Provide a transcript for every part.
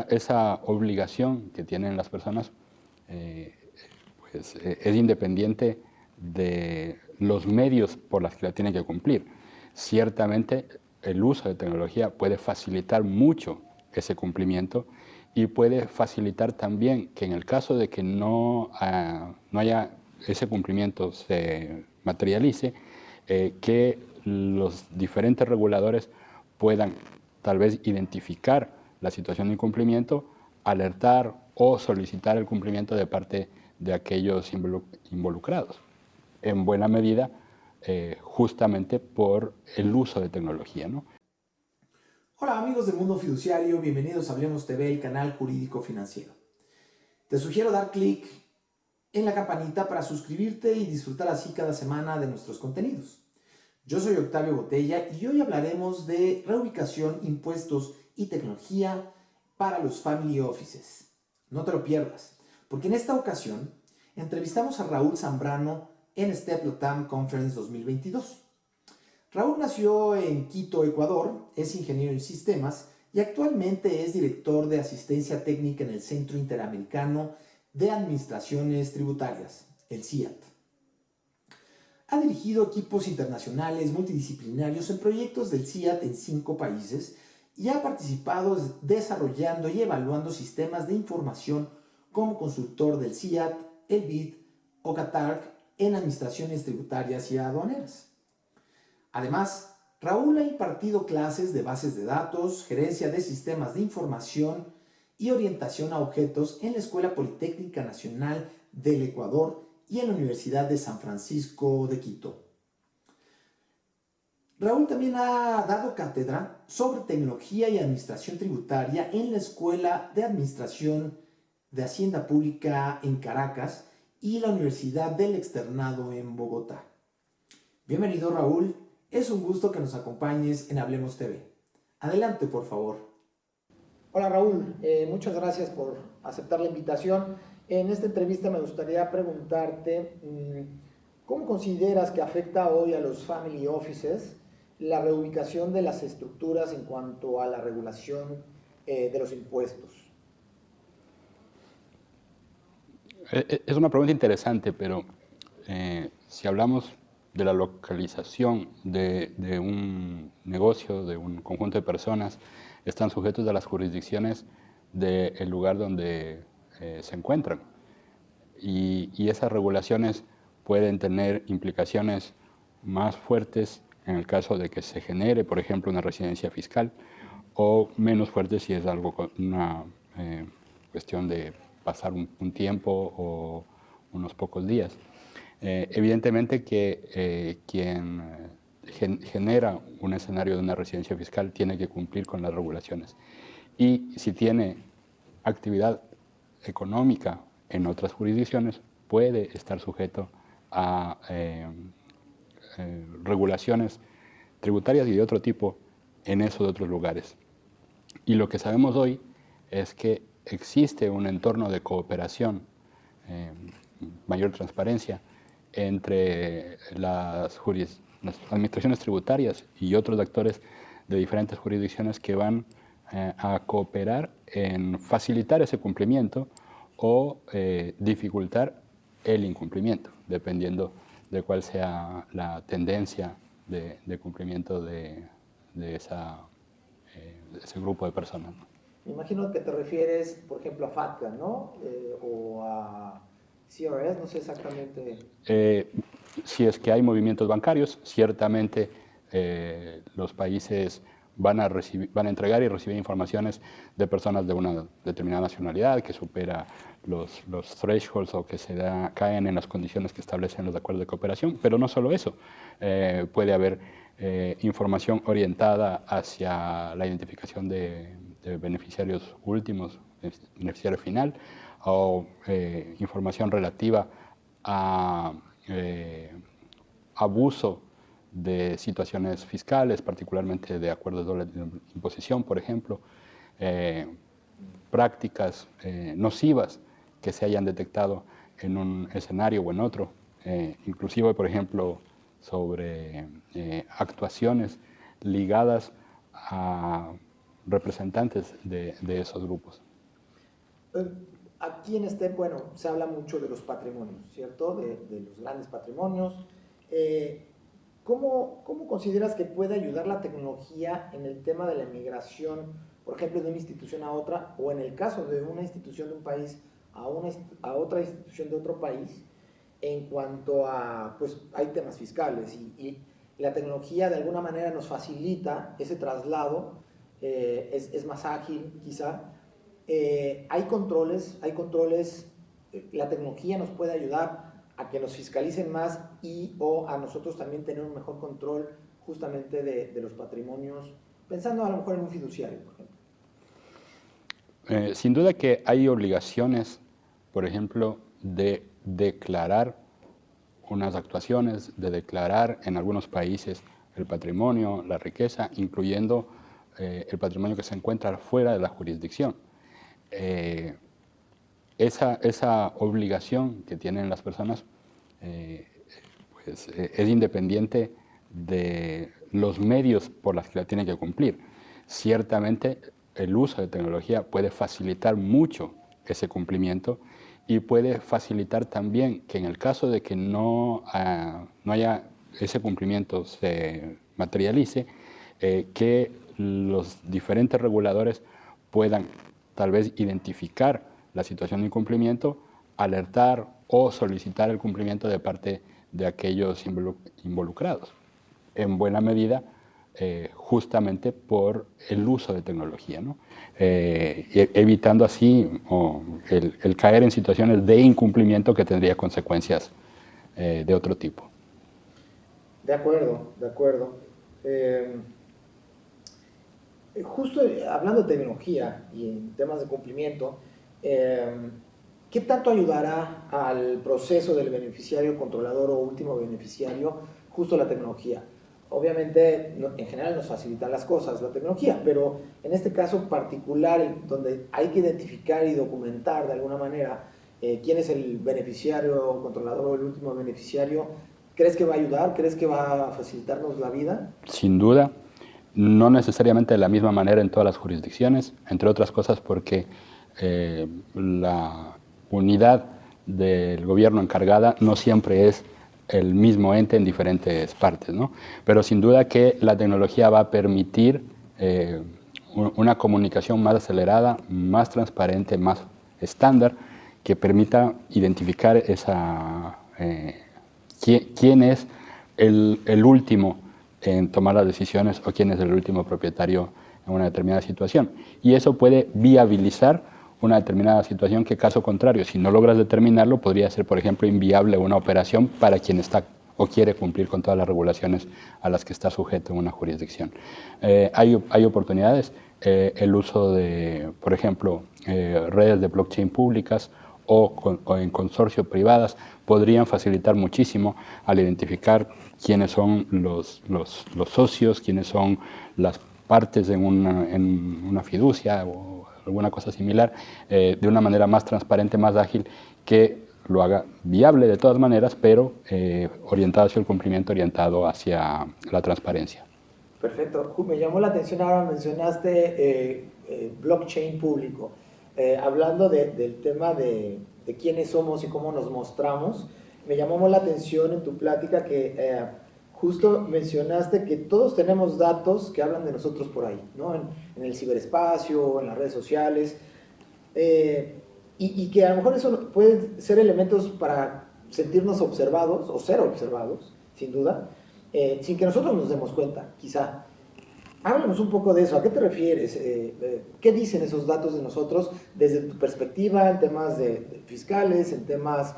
esa obligación que tienen las personas pues, es independiente de los medios por los que la tienen que cumplir. Ciertamente el uso de tecnología puede facilitar mucho ese cumplimiento y puede facilitar también que en el caso de que no haya ese cumplimiento se materialice, que los diferentes reguladores puedan tal vez identificar la situación de incumplimiento, alertar o solicitar el cumplimiento de parte de aquellos involucrados, en buena medida justamente por el uso de tecnología, ¿no? Hola amigos del Mundo Fiduciario, bienvenidos a Hablemos TV, el canal jurídico financiero. Te sugiero dar clic en la campanita para suscribirte y disfrutar así cada semana de nuestros contenidos. Yo soy Octavio Botella y hoy hablaremos de reubicación, impuestos y tecnología para los family offices. No te lo pierdas, porque en esta ocasión entrevistamos a Raúl Zambrano en STEP LATAM Conference 2022. Raúl nació en Quito, Ecuador, es ingeniero en sistemas y actualmente es director de asistencia técnica en el Centro Interamericano de Administraciones Tributarias, el CIAT. Ha dirigido equipos internacionales multidisciplinarios en proyectos del CIAT en 5 países y ha participado desarrollando y evaluando sistemas de información como consultor del CIAT, el BID o CATARC en administraciones tributarias y aduaneras. Además, Raúl ha impartido clases de bases de datos, gerencia de sistemas de información y orientación a objetos en la Escuela Politécnica Nacional del Ecuador y en la Universidad de San Francisco de Quito. Raúl también ha dado cátedra sobre tecnología y administración tributaria en la Escuela de Administración de Hacienda Pública en Caracas y la Universidad del Externado en Bogotá. Bienvenido, Raúl. Es un gusto que nos acompañes en Hablemos TV. Adelante, por favor. Hola Raúl, muchas gracias por aceptar la invitación. En esta entrevista me gustaría preguntarte, ¿cómo consideras que afecta hoy a los family offices la reubicación de las estructuras en cuanto a la regulación de los impuestos? Es una pregunta interesante, pero si hablamos de la localización de un negocio, de un conjunto de personas, están sujetos a las jurisdicciones del lugar donde se encuentran. Y esas regulaciones pueden tener implicaciones más fuertes en el caso de que se genere, por ejemplo, una residencia fiscal, o menos fuertes si es algo una cuestión de pasar un tiempo o unos pocos días. Evidentemente que quien genera un escenario de una residencia fiscal tiene que cumplir con las regulaciones. Y si tiene actividad económica en otras jurisdicciones, puede estar sujeto a regulaciones tributarias y de otro tipo en esos otros lugares. Y lo que sabemos hoy es que existe un entorno de cooperación, mayor transparencia, entre las administraciones tributarias y otros actores de diferentes jurisdicciones que van a cooperar en facilitar ese cumplimiento o dificultar el incumplimiento, dependiendo de cuál sea la tendencia de cumplimiento de ese grupo de personas, ¿no? Me imagino que te refieres, por ejemplo, a FATCA, ¿no? O a CRS, no sé exactamente. Si es que hay movimientos bancarios, ciertamente los países van a entregar y recibir informaciones de personas de una determinada nacionalidad que supera los thresholds o que caen en las condiciones que establecen los acuerdos de cooperación, pero no solo eso, puede haber información orientada hacia la identificación de beneficiarios últimos, beneficiario final, o información relativa a abuso de situaciones fiscales, particularmente de acuerdos de doble imposición, por ejemplo, prácticas nocivas que se hayan detectado en un escenario o en otro, inclusive, por ejemplo, sobre actuaciones ligadas a representantes de esos grupos. Aquí en STEP, bueno, se habla mucho de los patrimonios, ¿cierto? De los grandes patrimonios. ¿Cómo consideras que puede ayudar la tecnología en el tema de la migración, por ejemplo, de una institución a otra, o en el caso de una institución de un país a otra institución de otro país, en cuanto a, pues, hay temas fiscales y la tecnología de alguna manera nos facilita ese traslado, es más ágil quizá. Hay controles, la tecnología nos puede ayudar a que nos fiscalicen más o a nosotros también tener un mejor control justamente de los patrimonios, pensando a lo mejor en un fiduciario, por ejemplo. Sin duda que hay obligaciones, por ejemplo, de declarar unas actuaciones, de declarar en algunos países el patrimonio, la riqueza, incluyendo el patrimonio que se encuentra fuera de la jurisdicción. Esa obligación que tienen las personas pues, es independiente de los medios por los que la tienen que cumplir. Ciertamente el uso de tecnología puede facilitar mucho ese cumplimiento y puede facilitar también que en el caso de que no haya ese cumplimiento se materialice, que los diferentes reguladores puedan tal vez identificar la situación de incumplimiento, alertar o solicitar el cumplimiento de parte de aquellos involucrados, en buena medida justamente por el uso de tecnología, ¿no? Evitando así el caer en situaciones de incumplimiento que tendría consecuencias de otro tipo. De acuerdo, de acuerdo. Justo hablando de tecnología y en temas de cumplimiento, ¿qué tanto ayudará al proceso del beneficiario controlador o último beneficiario justo la tecnología? Obviamente, en general nos facilitan las cosas la tecnología, pero en este caso particular, donde hay que identificar y documentar de alguna manera quién es el beneficiario controlador o el último beneficiario, ¿crees que va a ayudar? ¿Crees que va a facilitarnos la vida? Sin duda, no necesariamente de la misma manera en todas las jurisdicciones, entre otras cosas porque la unidad del gobierno encargada no siempre es el mismo ente en diferentes partes, ¿no? Pero sin duda que la tecnología va a permitir una comunicación más acelerada, más transparente, más estándar, que permita identificar quién es el último en tomar las decisiones o quién es el último propietario en una determinada situación. Y eso puede viabilizar una determinada situación que, caso contrario, si no logras determinarlo, podría ser, por ejemplo, inviable una operación para quien está o quiere cumplir con todas las regulaciones a las que está sujeto en una jurisdicción. Hay oportunidades, el uso de, por ejemplo, redes de blockchain públicas o en consorcio privadas podrían facilitar muchísimo al identificar quiénes son los socios, quiénes son las partes en una fiducia o alguna cosa similar, de una manera más transparente, más ágil, que lo haga viable de todas maneras, pero orientado hacia el cumplimiento, orientado hacia la transparencia. Perfecto. Me llamó la atención, ahora mencionaste blockchain público. Hablando del tema de quiénes somos y cómo nos mostramos, me llamó la atención en tu plática que justo mencionaste que todos tenemos datos que hablan de nosotros por ahí, ¿no? En el ciberespacio, en las redes sociales, y que a lo mejor eso pueden ser elementos para sentirnos observados o ser observados, sin duda, sin que nosotros nos demos cuenta, quizá. Háblanos un poco de eso. ¿A qué te refieres? ¿Qué dicen esos datos de nosotros desde tu perspectiva en temas de fiscales, en temas,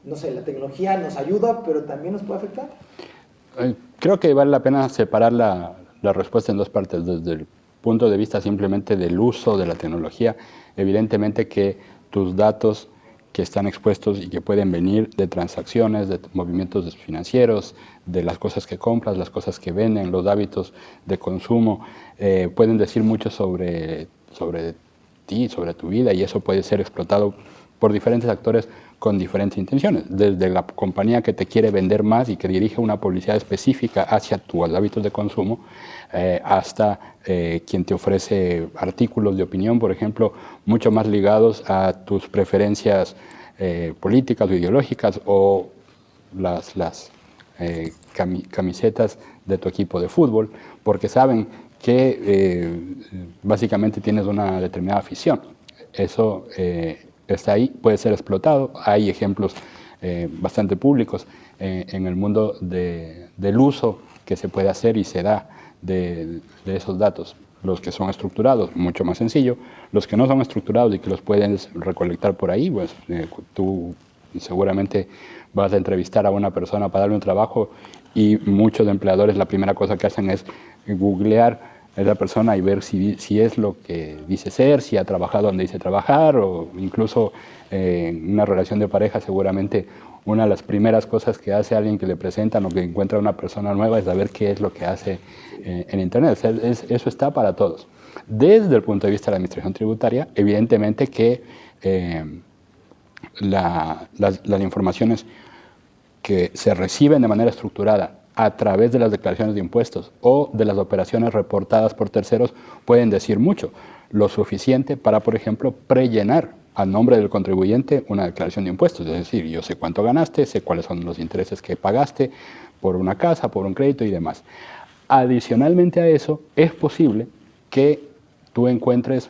no sé, la tecnología nos ayuda, pero también nos puede afectar? Creo que vale la pena separar la respuesta en dos partes. Desde el punto de vista simplemente del uso de la tecnología, evidentemente que tus datos que están expuestos y que pueden venir de transacciones, de movimientos financieros, de las cosas que compras, las cosas que venden, los hábitos de consumo, pueden decir mucho sobre ti, sobre tu vida, y eso puede ser explotado por diferentes actores con diferentes intenciones, desde la compañía que te quiere vender más y que dirige una publicidad específica hacia tus hábitos de consumo, hasta quien te ofrece artículos de opinión, por ejemplo, mucho más ligados a tus preferencias políticas o ideológicas, o las camisetas de tu equipo de fútbol, porque saben que básicamente tienes una determinada afición. Eso está ahí, puede ser explotado. Hay ejemplos bastante públicos en el mundo del uso que se puede hacer y se da de esos datos. Los que son estructurados, mucho más sencillo. Los que no son estructurados y que los puedes recolectar por ahí, pues tú seguramente vas a entrevistar a una persona para darle un trabajo, y muchos empleadores la primera cosa que hacen es googlear a esa persona y ver si es lo que dice ser, si ha trabajado donde dice trabajar, o incluso en una relación de pareja seguramente una de las primeras cosas que hace alguien que le presentan o que encuentra a una persona nueva es saber qué es lo que hace en Internet. O sea, eso está para todos. Desde el punto de vista de la administración tributaria, evidentemente que las informaciones que se reciben de manera estructurada a través de las declaraciones de impuestos o de las operaciones reportadas por terceros pueden decir mucho, lo suficiente para, por ejemplo, prellenar a nombre del contribuyente una declaración de impuestos. Es decir, yo sé cuánto ganaste, sé cuáles son los intereses que pagaste por una casa, por un crédito y demás. Adicionalmente a eso, es posible que tú encuentres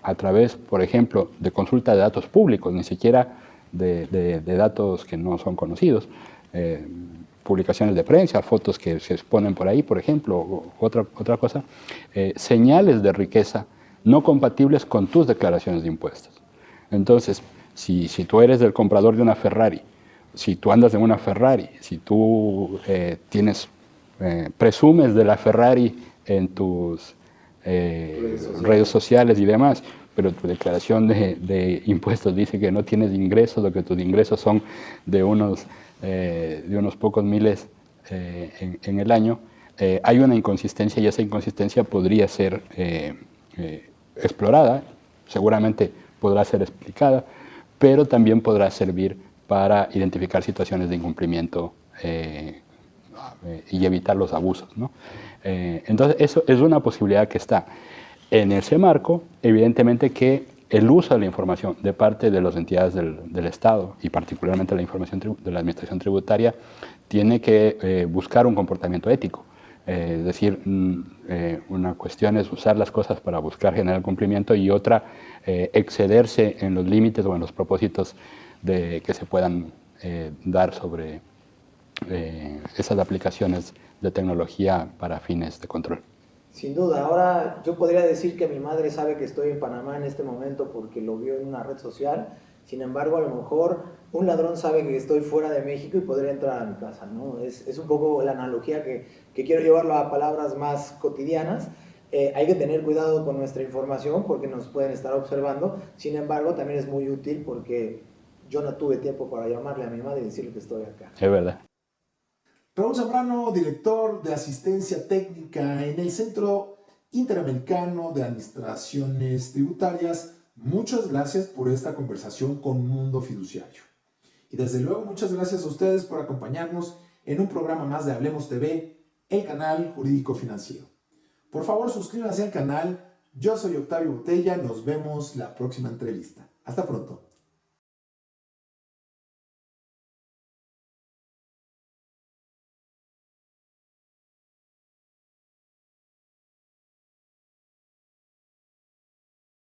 a través, por ejemplo, de consulta de datos públicos, ni siquiera de datos que no son conocidos, publicaciones de prensa, fotos que se exponen por ahí, por ejemplo, o otra cosa, señales de riqueza no compatibles con tus declaraciones de impuestos. Entonces, si tú eres el comprador de una Ferrari, si tú andas en una Ferrari, si tú presumes de la Ferrari en tus redes sociales y demás, pero tu declaración de impuestos dice que no tienes ingresos, o que tus ingresos son de unos pocos miles en el año, hay una inconsistencia, y esa inconsistencia podría ser explorada, seguramente podrá ser explicada, pero también podrá servir para identificar situaciones de incumplimiento y evitar los abusos, ¿no? Entonces, eso es una posibilidad que está. En ese marco, evidentemente que el uso de la información de parte de las entidades del Estado, y particularmente la información de la administración tributaria, tiene que buscar un comportamiento ético. Es decir, una cuestión es usar las cosas para buscar generar cumplimiento, y otra, excederse en los límites o en los propósitos que se puedan dar sobre esas aplicaciones de tecnología para fines de control. Sin duda, ahora yo podría decir que mi madre sabe que estoy en Panamá en este momento porque lo vio en una red social. Sin embargo, a lo mejor un ladrón sabe que estoy fuera de México y podría entrar a mi casa, ¿no? Es un poco la analogía que quiero llevarlo a palabras más cotidianas. Hay que tener cuidado con nuestra información porque nos pueden estar observando. Sin embargo, también es muy útil porque yo no tuve tiempo para llamarle a mi madre y decirle que estoy acá. Es verdad. Raúl Zambrano, director de asistencia técnica en el Centro Interamericano de Administraciones Tributarias, muchas gracias por esta conversación con Mundo Fiduciario. Y desde luego, muchas gracias a ustedes por acompañarnos en un programa más de Hablemos TV, el canal jurídico financiero. Por favor, suscríbanse al canal. Yo soy Octavio Botella. Nos vemos la próxima entrevista. Hasta pronto.